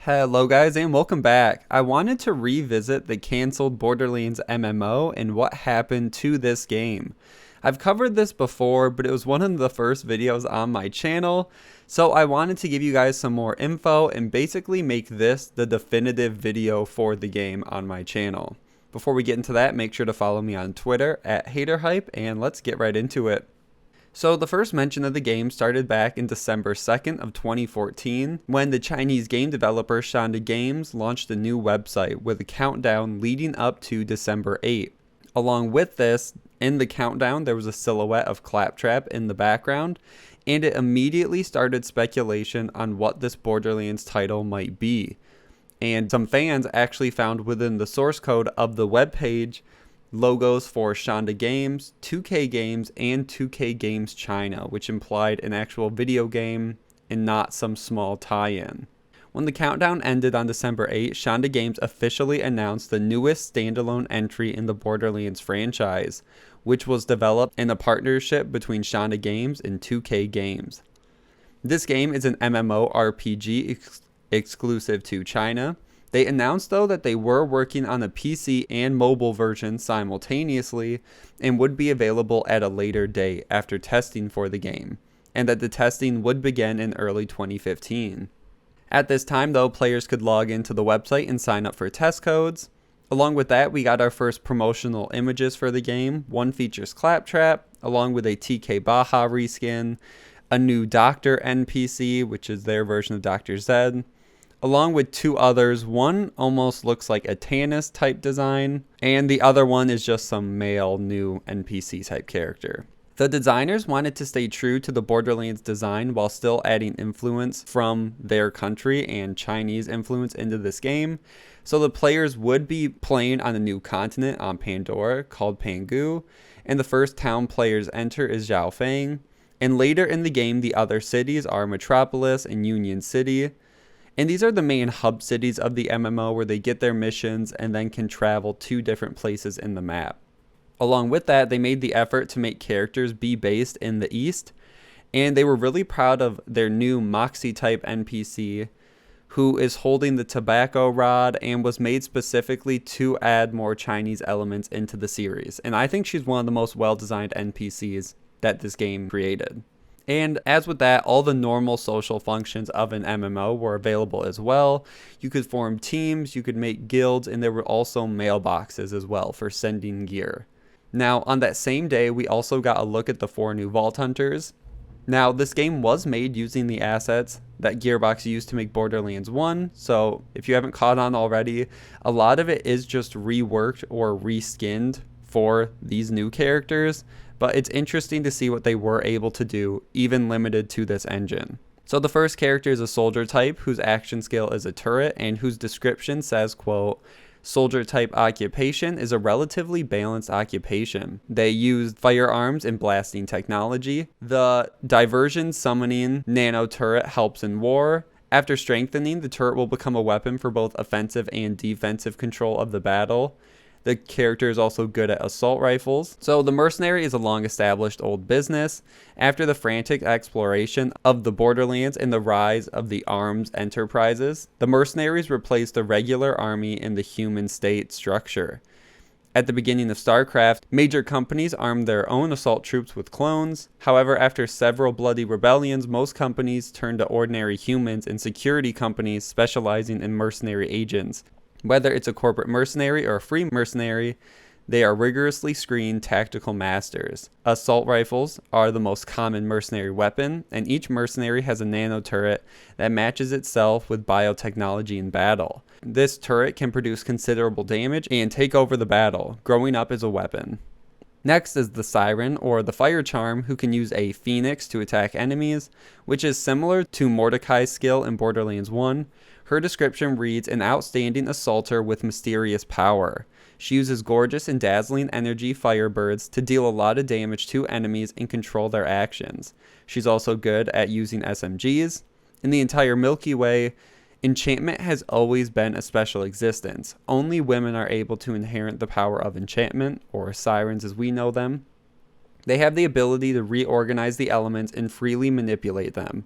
Hello guys and welcome back. I wanted to revisit the Cancelled Borderlands MMO and what happened to this game. I've covered this before, but it was one of the first videos on my channel, so I wanted to give you guys some more info and basically make this the definitive video for the game on my channel. Before we get into that, make sure to follow me on Twitter at HayderHype, and let's get right into it. So the first mention of the game started back in December 2nd of 2014 when the Chinese game developer Shanda Games launched a new website with a countdown leading up to December 8th. Along with this, in the countdown there was a silhouette of Claptrap in the background, and it immediately started speculation on what this Borderlands title might be. And some fans actually found within the source code of the webpage logos for Shanda Games, 2K Games, and 2K Games China, which implied an actual video game and not some small tie-in. When the countdown ended on December 8, Shanda Games officially announced the newest standalone entry in the Borderlands franchise, which was developed in a partnership between Shanda Games and 2K Games. This game is an MMORPG exclusive to China. They announced though that they were working on a PC and mobile version simultaneously and would be available at a later date after testing for the game, and that the testing would begin in early 2015. At this time though, players could log into the website and sign up for test codes. Along with that, we got our first promotional images for the game. One features Claptrap, along with a TK Baja reskin, a new Doctor NPC, which is their version of Dr. Zed, along with two others. One almost looks like a Tannis type design, and the other one is just some male new NPC type character. The designers wanted to stay true to the Borderlands design while still adding influence from their country and Chinese influence into this game. So the players would be playing on a new continent on Pandora called Pangu, and the first town players enter is Zhaofang. And later in the game, the other cities are Metropolis and Union City. And these are the main hub cities of the MMO where they get their missions and then can travel to different places in the map. Along with that, they made the effort to make characters be based in the East, and they were really proud of their new Moxie type NPC, who is holding the tobacco rod and was made specifically to add more Chinese elements into the series. And I think she's one of the most well-designed NPCs that this game created. And as with that, all the normal social functions of an MMO were available as well. You could form teams, you could make guilds, and there were also mailboxes as well for sending gear. Now, on that same day, we also got a look at the 4 new Vault Hunters. Now, this game was made using the assets that Gearbox used to make Borderlands 1, so if you haven't caught on already, a lot of it is just reworked or reskinned for these new characters, but it's interesting to see what they were able to do, even limited to this engine. So the first character is a soldier type whose action skill is a turret and whose description says, quote, "Soldier type occupation is a relatively balanced occupation. They use firearms and blasting technology. The diversion summoning nano turret helps in war. After strengthening, the turret will become a weapon for both offensive and defensive control of the battle. The character is also good at assault rifles." So the mercenary is a long-established old business. After the frantic exploration of the Borderlands and the rise of the arms enterprises, the mercenaries replaced the regular army in the human state structure. At the beginning of StarCraft, major companies armed their own assault troops with clones. However, after several bloody rebellions, most companies turned to ordinary humans and security companies specializing in mercenary agents. Whether it's a corporate mercenary or a free mercenary, they are rigorously screened tactical masters. Assault rifles are the most common mercenary weapon, and each mercenary has a nano turret that matches itself with biotechnology in battle. This turret can produce considerable damage and take over the battle, growing up as a weapon. Next is the Siren, or the Fire Charm, who can use a Phoenix to attack enemies, which is similar to Mordecai's skill in Borderlands 1. Her description reads, "An outstanding assaulter with mysterious power. She uses gorgeous and dazzling energy firebirds to deal a lot of damage to enemies and control their actions. She's also good at using SMGs. In the entire Milky Way, enchantment has always been a special existence. Only women are able to inherit the power of enchantment, or sirens as we know them. They have the ability to reorganize the elements and freely manipulate them.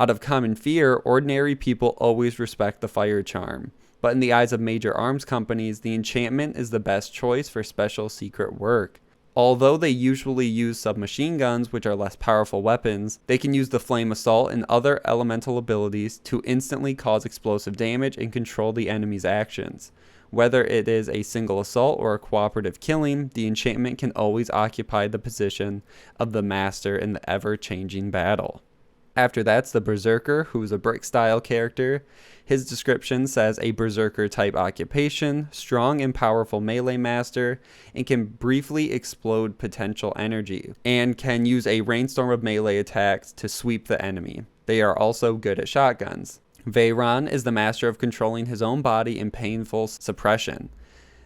Out of common fear, ordinary people always respect the fire charm, but in the eyes of major arms companies, the enchantment is the best choice for special secret work. Although they usually use submachine guns, which are less powerful weapons, they can use the flame assault and other elemental abilities to instantly cause explosive damage and control the enemy's actions. Whether it is a single assault or a cooperative killing, the enchantment can always occupy the position of the master in the ever-changing battle. After that's the Berserker, who's a brick-style character. His description says a Berserker-type occupation, strong and powerful melee master, and can briefly explode potential energy, and can use a rainstorm of melee attacks to sweep the enemy. They are also good at shotguns. Veyron is the master of controlling his own body in painful suppression.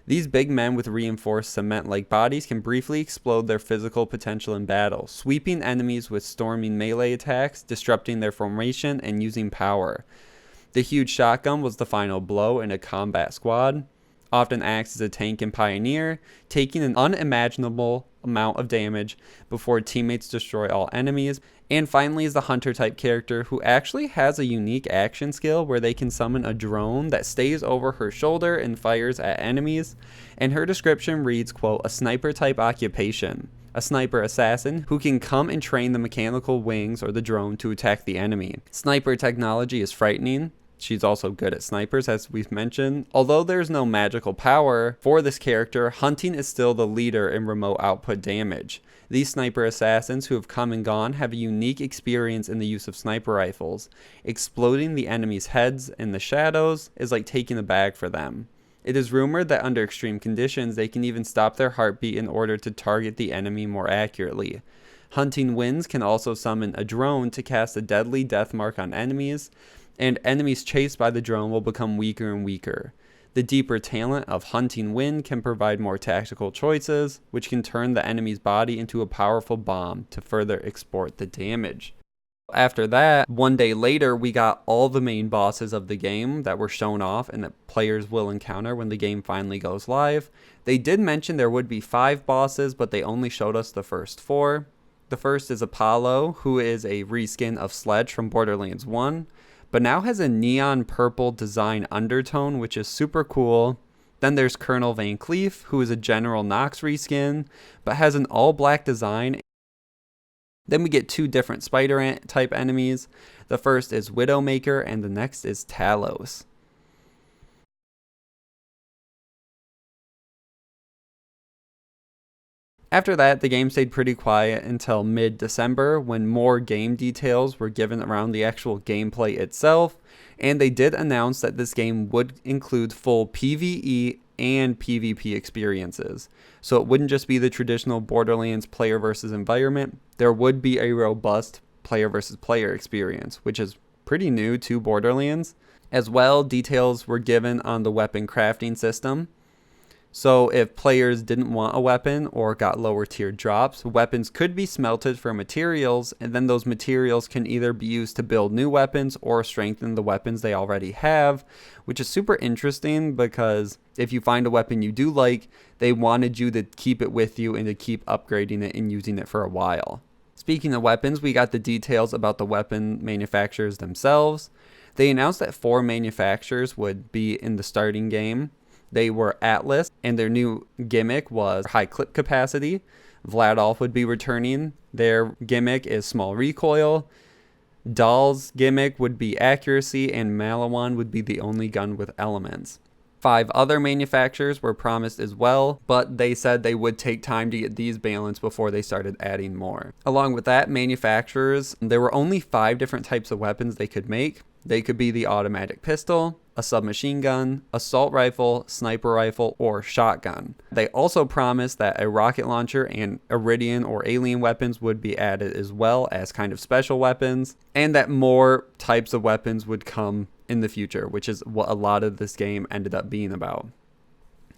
These big men with reinforced cement-like bodies can briefly explode their physical potential in battle, sweeping enemies with storming melee attacks, disrupting their formation, and using power. The huge shotgun was the final blow in a combat squad, often acts as a tank and pioneer, taking an unimaginable amount of damage before teammates destroy all enemies. And finally is the hunter type character, who actually has a unique action skill where they can summon a drone that stays over her shoulder and fires at enemies. And her description reads, quote, a sniper type occupation. A sniper assassin who can come and train the mechanical wings or the drone to attack the enemy. Sniper technology is frightening. She's also good at snipers, as we've mentioned. Although there's no magical power for this character, hunting is still the leader in remote output damage. These sniper assassins who have come and gone have a unique experience in the use of sniper rifles. Exploding the enemy's heads in the shadows is like taking a bag for them. It is rumored that under extreme conditions, they can even stop their heartbeat in order to target the enemy more accurately. Hunting Winds can also summon a drone to cast a deadly death mark on enemies, and enemies chased by the drone will become weaker and weaker. The deeper talent of Hunting Wind can provide more tactical choices, which can turn the enemy's body into a powerful bomb to further export the damage. After that, one day later, we got all the main bosses of the game that were shown off and that players will encounter when the game finally goes live. They did mention there would be 5 bosses, but they only showed us the first 4. The first is Apollo, who is a reskin of Sledge from Borderlands 1. But now has a neon purple design undertone, which is super cool. Then there's Colonel Van Cleef, who is a General Knox reskin, but has an all-black design. Then we get 2 different Spider Ant type enemies. The first is Widowmaker, and the next is Talos. After that, the game stayed pretty quiet until mid-December, when more game details were given around the actual gameplay itself, and they did announce that this game would include full PvE and PvP experiences. So it wouldn't just be the traditional Borderlands player versus environment, there would be a robust player versus player experience, which is pretty new to Borderlands. As well, details were given on the weapon crafting system. So if players didn't want a weapon or got lower tier drops, weapons could be smelted for materials, and then those materials can either be used to build new weapons or strengthen the weapons they already have, which is super interesting because if you find a weapon you do like, they wanted you to keep it with you and to keep upgrading it and using it for a while. Speaking of weapons, we got the details about the weapon manufacturers themselves. They announced that 4 manufacturers would be in the starting game. They were Atlas, and their new gimmick was high clip capacity. Vladolf would be returning. Their gimmick is small recoil. Dahl's gimmick would be accuracy, and Malawan would be the only gun with elements. 5 other manufacturers were promised as well, but they said they would take time to get these balanced before they started adding more. Along with that, manufacturers, there were only 5 different types of weapons they could make. They could be the automatic pistol, a submachine gun, assault rifle, sniper rifle, or shotgun. They also promised that a rocket launcher and Iridian or alien weapons would be added as well as kind of special weapons, and that more types of weapons would come in the future, which is what a lot of this game ended up being about.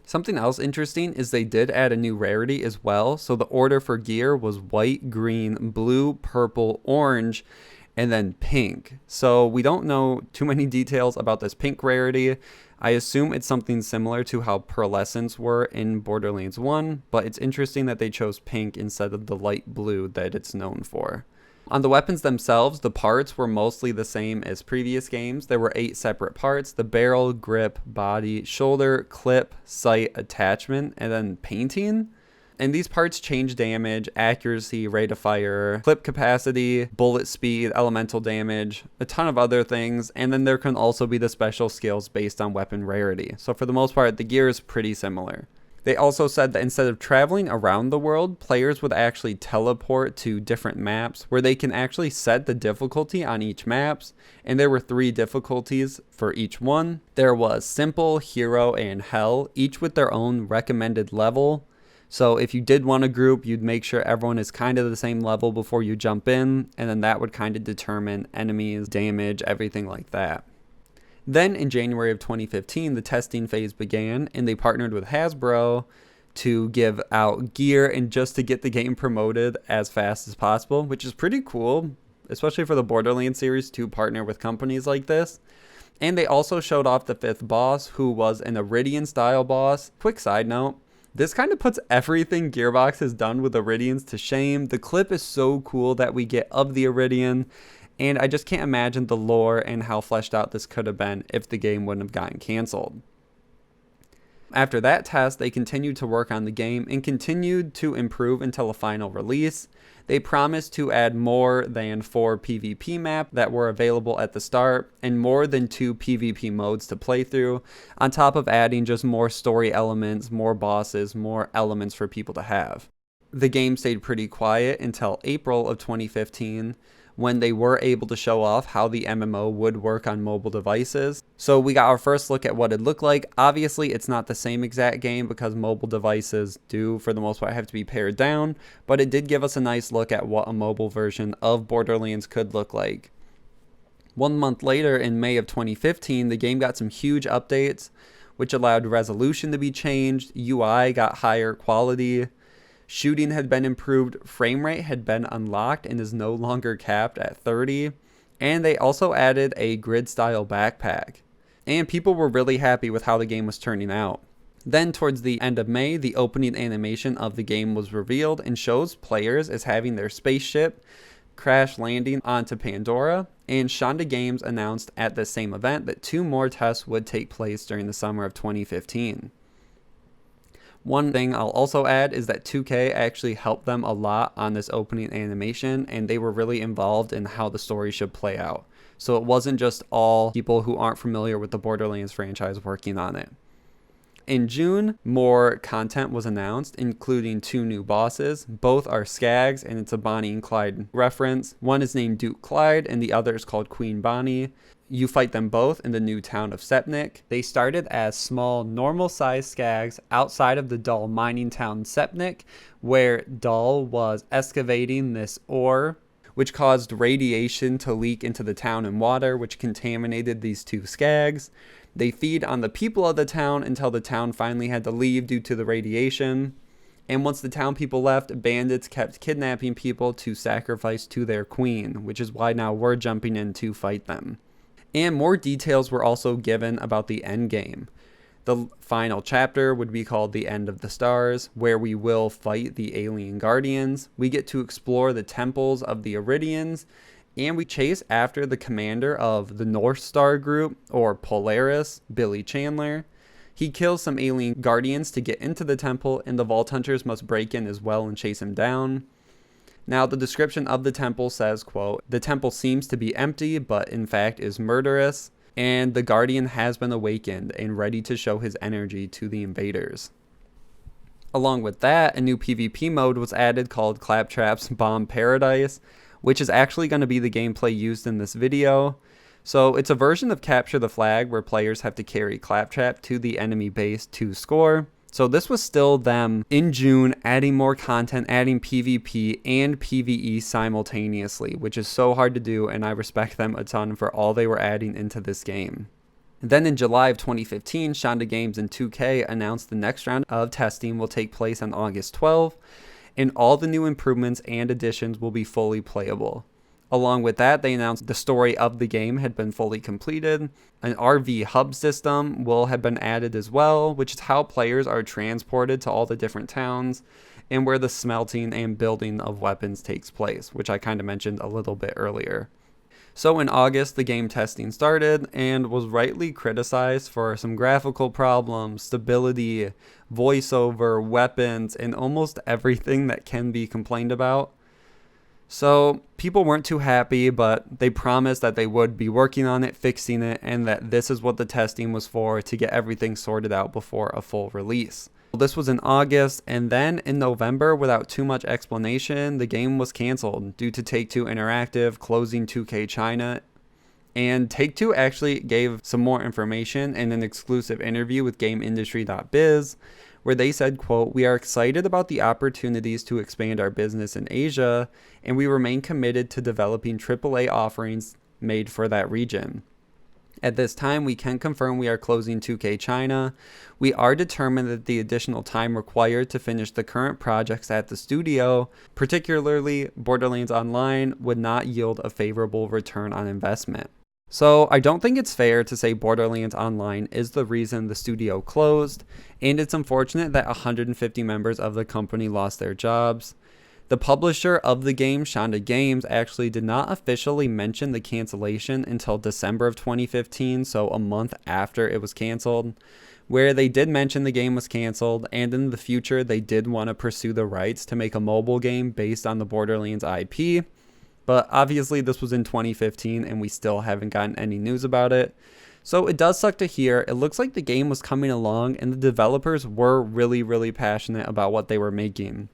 Something else interesting is they did add a new rarity as well. So the order for gear was white, green, blue, purple, orange, and then pink. So we don't know too many details about this pink rarity. I assume it's something similar to how pearlescents were in Borderlands 1, but it's interesting that they chose pink instead of the light blue that it's known for. On the weapons themselves, the parts were mostly the same as previous games. There were 8 separate parts: the barrel, grip, body, shoulder, clip, sight, attachment, and then painting. And these parts change damage, accuracy, rate of fire, clip capacity, bullet speed, elemental damage, a ton of other things. And then there can also be the special skills based on weapon rarity. So for the most part, the gear is pretty similar. They also said that instead of traveling around the world, players would actually teleport to different maps where they can actually set the difficulty on each maps. And there were 3 difficulties for each one. There was simple, hero, and hell, each with their own recommended level. So if you did want a group, you'd make sure everyone is kind of the same level before you jump in, and then that would kind of determine enemies, damage, everything like that. Then in January of 2015, the testing phase began, and they partnered with Hasbro to give out gear and just to get the game promoted as fast as possible, which is pretty cool, especially for the Borderlands series to partner with companies like this. And they also showed off the 5th boss, who was an Iridian style boss. Quick side note, this kind of puts everything Gearbox has done with Iridians to shame. The clip is so cool that we get of the Iridian, and I just can't imagine the lore and how fleshed out this could have been if the game wouldn't have gotten canceled. After that test, they continued to work on the game and continued to improve until a final release. They promised to add more than 4 PvP maps that were available at the start and more than 2 PvP modes to play through, on top of adding just more story elements, more bosses, more elements for people to have. The game stayed pretty quiet until April of 2015, when they were able to show off how the MMO would work on mobile devices. So we got our first look at what it looked like. Obviously, it's not the same exact game because mobile devices do, for the most part, have to be pared down, but it did give us a nice look at what a mobile version of Borderlands could look like. 1 month later, in May of 2015, the game got some huge updates, which allowed resolution to be changed, UI got higher quality, shooting had been improved, frame rate had been unlocked and is no longer capped at 30, and they also added a grid style backpack. And people were really happy with how the game was turning out. Then towards the end of May, the opening animation of the game was revealed and shows players as having their spaceship crash landing onto Pandora, and Shanda Games announced at the same event that 2 more tests would take place during the summer of 2015. One thing I'll also add is that 2K actually helped them a lot on this opening animation, and they were really involved in how the story should play out. So it wasn't just all people who aren't familiar with the Borderlands franchise working on it. In June, more content was announced, including 2 new bosses. Both are Skags, and it's a Bonnie and Clyde reference. One is named Duke Clyde, and the other is called Queen Bonnie. You fight them both in the new town of Sepnik. They started as small, normal-sized Skags outside of the dull mining town Sepnik, where Dull was excavating this ore, which caused radiation to leak into the town and water, which contaminated these 2 Skags. They feed on the people of the town until the town finally had to leave due to the radiation. And once the town people left, bandits kept kidnapping people to sacrifice to their queen, which is why now we're jumping in to fight them. And more details were also given about the end game. The final chapter would be called The End of the Stars, where we will fight the alien guardians. We get to explore the temples of the Iridians, and we chase after the commander of the North Star group, or Polaris, Billy Chandler. He kills some alien guardians to get into the temple, and the Vault Hunters must break in as well and chase him down. Now, the description of the temple says, quote, "The temple seems to be empty, but in fact is murderous, and the Guardian has been awakened and ready to show his energy to the invaders." Along with that, a new PvP mode was added called Claptrap's Bomb Paradise, which is actually going to be the gameplay used in this video. So it's a version of Capture the Flag where players have to carry Claptrap to the enemy base to score. So this was still them in June adding more content, adding PvP and PvE simultaneously, which is so hard to do, and I respect them a ton for all they were adding into this game. Then in July of 2015, Shanda Games and 2K announced the next round of testing will take place on August 12th, and all the new improvements and additions will be fully playable. Along with that, they announced the story of the game had been fully completed. An RV hub system will have been added as well, which is how players are transported to all the different towns. and where the smelting and building of weapons takes place, which I kind of mentioned a little bit earlier. So in August, the game testing started and was rightly criticized for some graphical problems, stability, voiceover, weapons, and almost everything that can be complained about. So people weren't too happy, but they promised that they would be working on it, fixing it, and that this is what the testing was for, to get everything sorted out before a full release. This was in August, and then in November, without too much explanation, the game was canceled due to Take-Two Interactive closing 2K China. And Take-Two actually gave some more information in an exclusive interview with GameIndustry.biz, where they said, quote, "We are excited about the opportunities to expand our business in Asia, and we remain committed to developing AAA offerings made for that region. At this time, we can confirm we are closing 2K China. We are determined that the additional time required to finish the current projects at the studio, particularly Borderlands Online, would not yield a favorable return on investment." So I don't think it's fair to say Borderlands Online is the reason the studio closed, and it's unfortunate that 150 members of the company lost their jobs. The publisher of the game, Shanda Games, actually did not officially mention the cancellation until December of 2015, so a month after it was canceled, where they did mention the game was canceled, and in the future they did want to pursue the rights to make a mobile game based on the Borderlands IP. But obviously this was in 2015 and we still haven't gotten any news about it. So it does suck to hear. It looks like the game was coming along and the developers were really passionate about what they were making.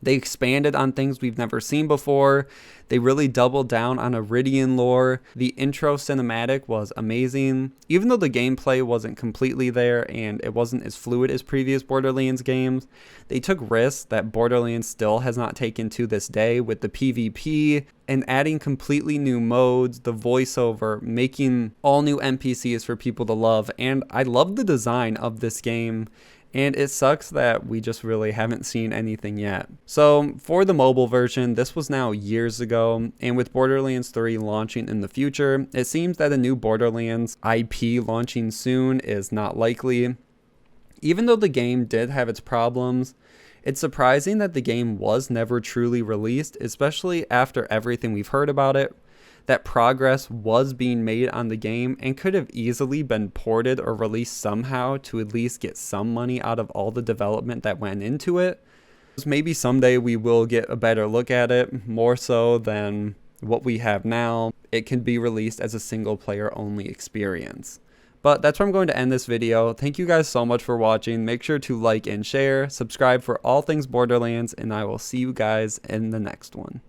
They expanded on things we've never seen before. They really doubled down on Iridian lore. The intro cinematic was amazing. Even though the gameplay wasn't completely there and it wasn't as fluid as previous Borderlands games, they took risks that Borderlands still has not taken to this day, with the PvP and adding completely new modes, the voiceover, making all new NPCs for people to love. And I love the design of this game. And it sucks that we just really haven't seen anything yet. So for the mobile version, this was now years ago, and with Borderlands 3 launching in the future, it seems that a new Borderlands IP launching soon is not likely. Even though the game did have its problems, it's surprising that the game was never truly released, especially after everything we've heard about it. That progress was being made on the game and could have easily been ported or released somehow to at least get some money out of all the development that went into it. Maybe someday we will get a better look at it, more so than what we have now. It can be released as a single player only experience. But that's where I'm going to end this video. Thank you guys so much for watching. Make sure to like and share, subscribe for all things Borderlands, and I will see you guys in the next one.